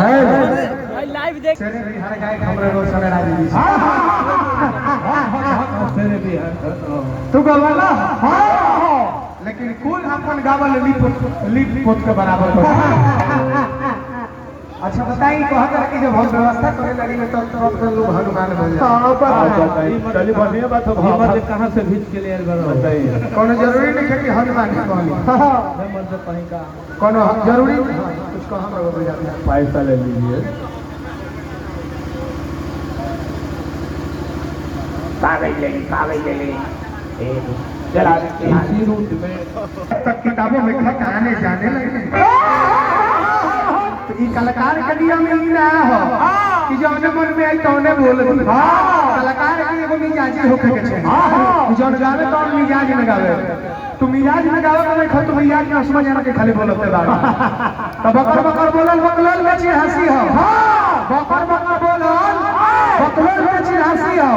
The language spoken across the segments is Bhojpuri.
है लाइव देख तेरे बिहार गाय हमरे रोज सवेरा दी तेरे बिहार तू गवाला हां लेकिन कुल अपन गावल लिप पोत के बराबर अच्छा बताइए कहकर कि जब हम व्यवस्था करे लगी तो तुरंत लोग हनुमान बन जाए चलिए बढ़िया बात है हिम्मत कहां से भीज के लिए बताइए कोनो जरूरी नहीं है कि हनुमान ही कहली मैं मन से कहीं का कोनो जरूरी कुछ कहां पर हो जाता है पैसा ले लीजिए कागज ले ले चला इसी रूट में तक किताबों में खत आने जाने लगे तो ई कलाकार के नियम ई ना हो कि जौने मन में आई तौने बोल दी कलाकार के एगो मिजाजी होके के छै कि जौन गावे तो मिजाज में गावे तू मिजाज में गावे तो नहीं खत मिजाज में असमा जाना के खाली बोलते बाड़ा तो बकर बकर बोलल में छी हंसी हो बकर बकर बोलल में छी हंसी हो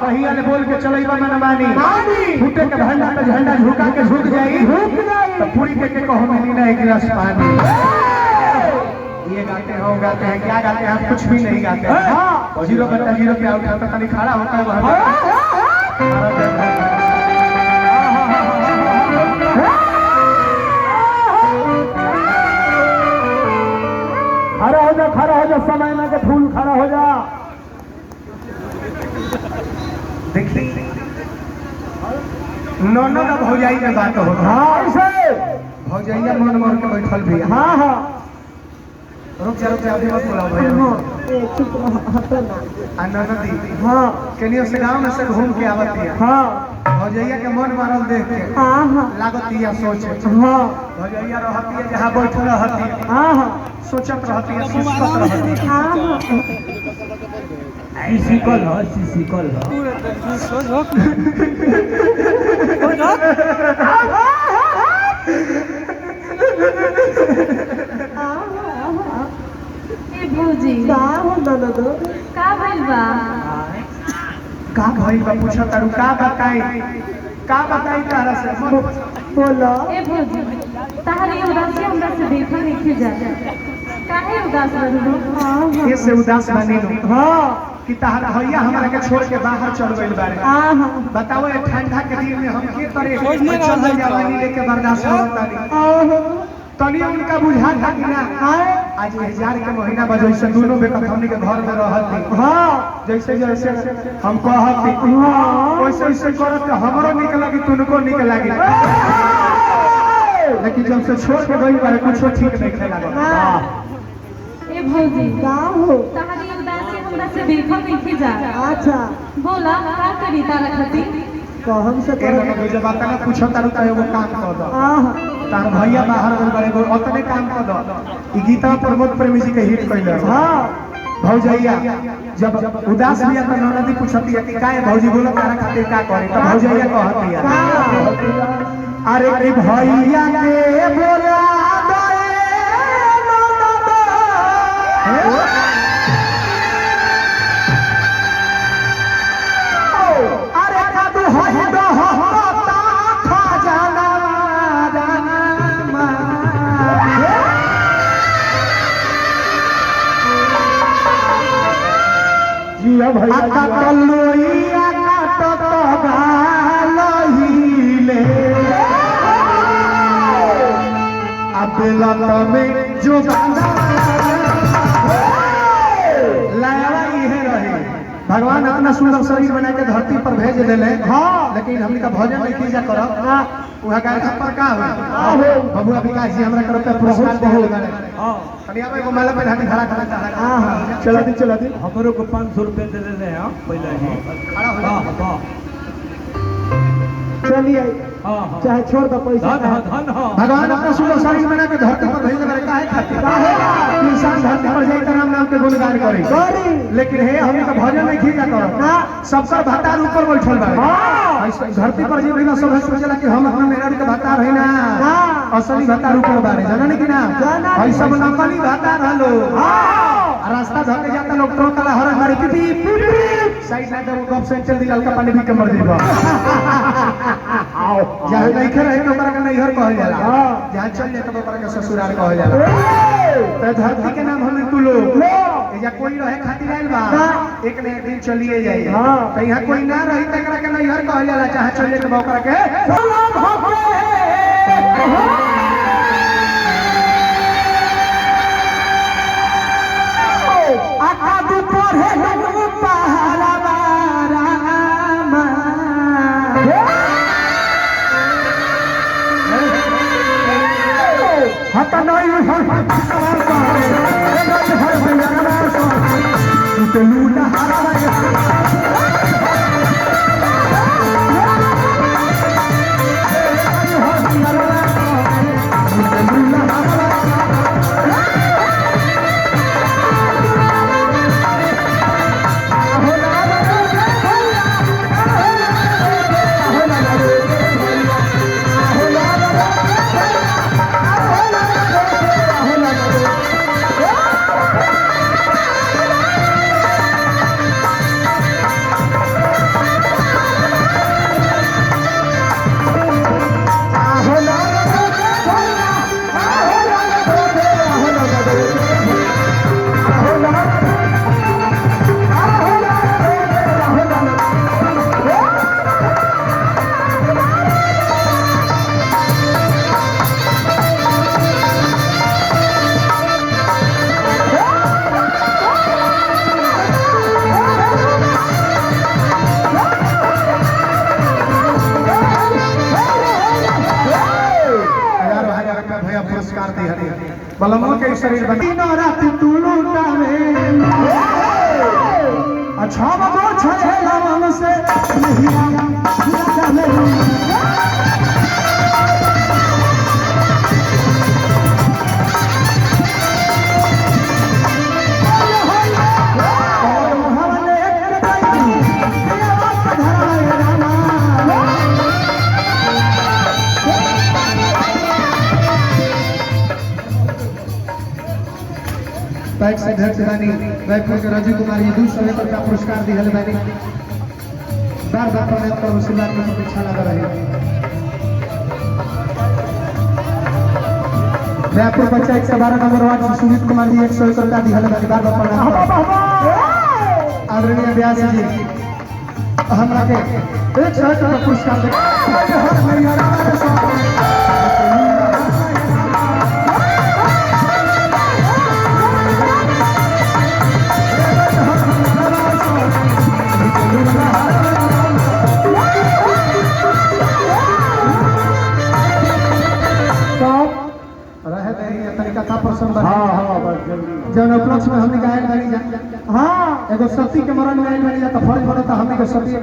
कहीं वाले बोल के चलैबा मनमानी फूटे के झंडा पे झंडा झुका के झुक जाई तो पूरी के कहो मिली ना एक गिलास पानी ये गाते हैं क्या गाते हैं हम कुछ भी नहीं गाते हैं जीरो बटा जीरो पे आउट होता तनी खड़ा होता है वहां खड़ा हो जा समय में के फूल खड़ा हो जा देखिए नौनो का भौजाई में बात हो ऐसे भौजाइया मन मन के बैठल भी हाँ रुक जा अभी मत बुलाओ भैया नदी हाँ केनियो से गांव में से घूम के आवत है हाँ भौजाइया के मन मारल देख के लागत है सोचे हाँ भौजाइया रहती है जहाँ बैठल रहती है हाँ सोचत रहती है सुस्कत रहती है सिसिकल भौजी का हो ननद का भइल बा का भइल बा पूछा तारू का बताई तारा से बोलो ए भौजी ताहरी उदासी हमरा से देखा नहीं जा काहे उदास रहलू ये से उदास बनी नु हाँ कि तारा भैया हमरा के छोड़ के बाहर चल गइल बारे बताओ ये ठंडा के दिन में हम के करे चल जवानी लेके बर्दाश्त करतानी तनी उनका बुझा था कि ना आज 1000 के महीना बजे से दोनों बेकत हमनी के घर में रहती हाँ जैसे हम कहती वैसे वैसे करत हमरो निक लगी तुनको निक लगी लेकिन जब से छोड़ के गई बारे कुछ ठीक नहीं खेला ए भौजी का हो ताहरी उदासी हमरा से देखा नहीं जा अच्छा बोला का करी तारा खातिर कहम से ए जब बात ना पूछो तारू त एगो काम कर दो तार भैया बाहर गइल बारे एगो ओतने काम कर दो ई गीता प्रमोद प्रेमी जी के हिट कइले हाँ भौजैया जब उदास बिया त ननदी पूछती है कि काहे भौजी बोलो तारा खातिर का करे त भौजैया कहती है अरे कि भैया के बोला दे अरे का तू होई दो होता खजाना जिया भैया आता कलोइया का तो गालहिले अबेला में जो गाना लाया ये रहे भगवान अपना सुंदर शरीर बना के धरती पर भेज देले हाँ लेकिन हमनी का भोजन नहीं कीजा करब वहां गाय पर का हो बबुआ विकास जी हमरा तरफ से पुरस्कार बहुत गले हां कनिया में माला पे ढाटी खड़ा खड़ा हाँ हाँ चला दी हमरो को 500 रुपए दे देने हैं पहले ही खड़ा हो जा चलिए चाहे छोड़ दो पैसा धन भगवान अपना सुंदर शरीर बना के धरती पर भेज देले काहे खातिर इंसान धरती पर जाई त राम नाम के गुणगान करे लेकिन हे हमनी का भजन नहीं कीजा करब सबका भतार ऊपर बैठल बा धरती पर जी भइला सब सोचला कि हम अपना मेरा के भतार है ना असली भतार ऊपर बारे जाननी कि ना भाई सब नकली भतार हलो रास्ता धके जाता लोग तो कला हर हमारी पिपी साइड ना दो गप से चल दिल का पानी भी के मर जेबा जहां नहीं खे रहे तो ओकरा के नैहर कहल जाला जहां चल जाए तो ओकरा के ससुराल कहल जाला तो धरती के नाम हम तू लोग या कोई रहे खातिर आइल बा एक ने एक दिन चलिए जाई तो यहाँ कोई ना रही तकरा के नहीं हर कहल जाला चाहे चले के बौकरा के आका दू पढ़े लगू पहाड़ा बारामा हता नहीं लूटा पुरस्कार दी हरी बलमों के शरीर बना रात तू लूटा में अच्छा बदो छे लावन से नहीं आया बैक से घर से बानी रायपुर के राजीव कुमार ये 200 का पुरस्कार दी हल बानी बार बार प्रणाम करो सिला में अच्छा लगा रहे रायपुर बच्चा 112 नंबर वार्ड से सुमित कुमार जी 100 का दी हल बानी बार बार प्रणाम आदरणीय व्यास जी हमरा के 100 का पुरस्कार दे कथा प्रसंग जौन उपलक्ष्य में हमने गायन बनी जा हाँ एगो सती के मरण में आयल बनी जा तो फर्ज बनता हमने के सती